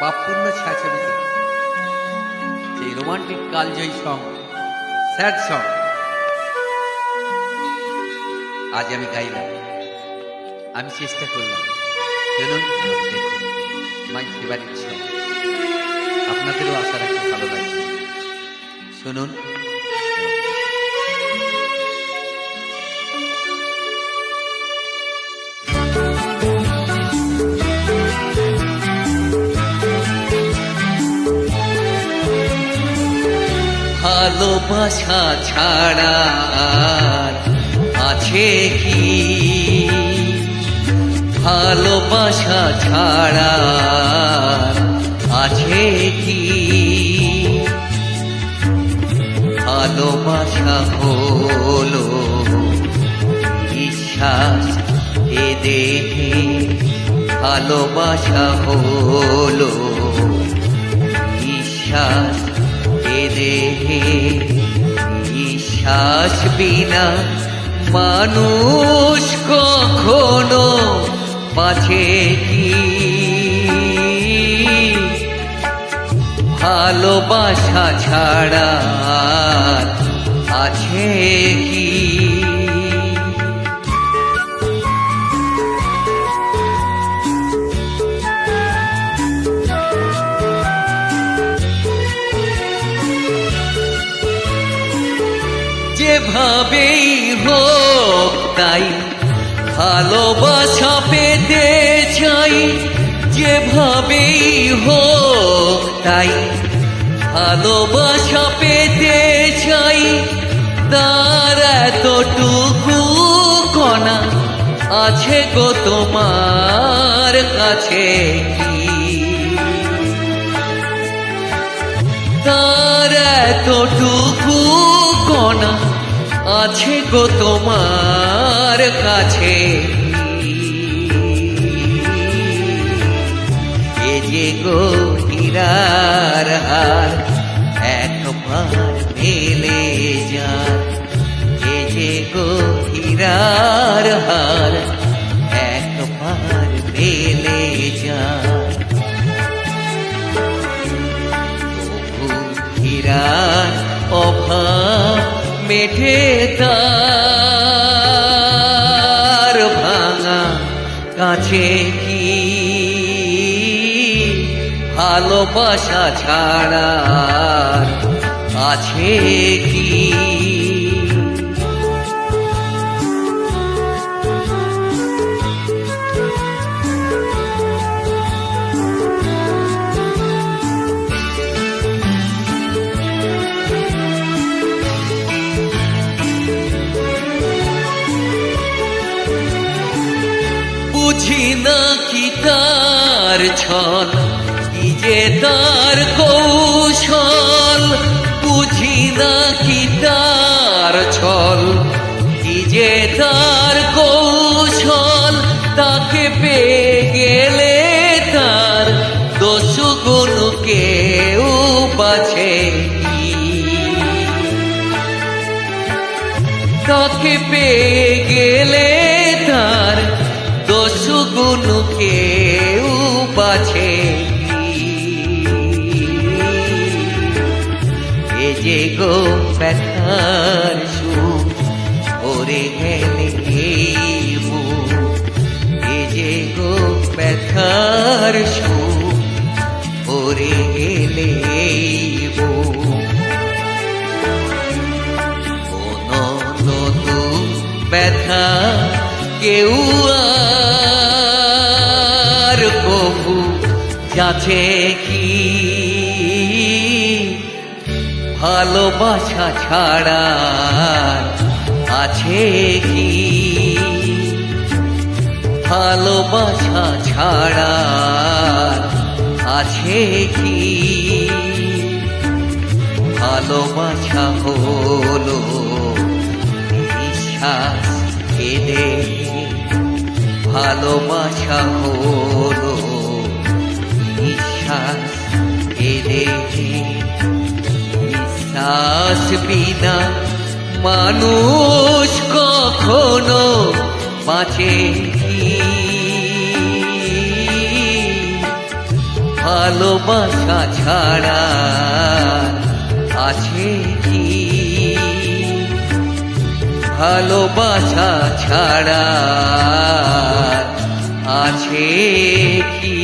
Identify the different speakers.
Speaker 1: পাপপূর্ণ ছায়াছবিতে সেই রোমান্টিক কালজয়ী song, sad song আজ আমি গাইলাম। আমি চেষ্টা করলাম, শুনুন, দেখুন, মাই ফেভারিট সং। আপনাদেরও আশা রাখি ভালো লাগবে। শুনুন। ভালোবাসা ছাড়া আর আছে কি? ভালোবাসা ছাড়া আর আছে কি? ভালোবাসা হলো বিশ্বাস এ দেহে, ভালোবাসা হলো বিশ্বাস এ দেহে। বিশ্বাস বিনা মানুষ কখনো বাঁচে কি? ভালোবাসা ছাড়া আছে কি? যেভাবেই হোক তাই ভালোবাসা পেতে চাই, যেভাবেই হোক তাই ভালোবাসা পেতে চাই। তার এতটুকু কণা আছে গো তোমার কাছে কি? তার এতটুকু কণা আছে গো তোমার কাছে। এ যে গো হীরার হার একবার মেলে যার, এ যে গো হীরার হার একবার মেলে যার। হীরার অভাব মেটে তার ভাঙা কাছে কি? ভালোবাসা ছাড়া আছে কি? বুঝি না কি তার ছল, কি যে তার কৌশল। বুঝি না কি তার ছল, কি যে তার কৌশল। তাকে পেয়ে গেলে তার দোষ গুণ কেউ বাছে কি? তাকে পেয়ে গেলে তার দোষ গুণ কেউ বাছে কি? এ যে গো ব্যথার সুখ ওরে গেলে মুখ, এ যে গো ব্যথার সুখ ওরে গেলে নতুন ব্যথা কেউ আর কবু যাচ্ছে কি? ভালোবাসা ছাড়া আছে কি? ভালোবাসা ছাড়া আছে কি? ভালোবাসা হলো বিশ্বাস এ দেহে, ভালোবাসা হলো বিশ্বাস এ দেহে। বিশ্বাস বিনা মানুষ কখনো বাঁচে কি? ভালোবাসা ছাড়া আছে কি? ভালোবাসা ছাড়া আছে কি?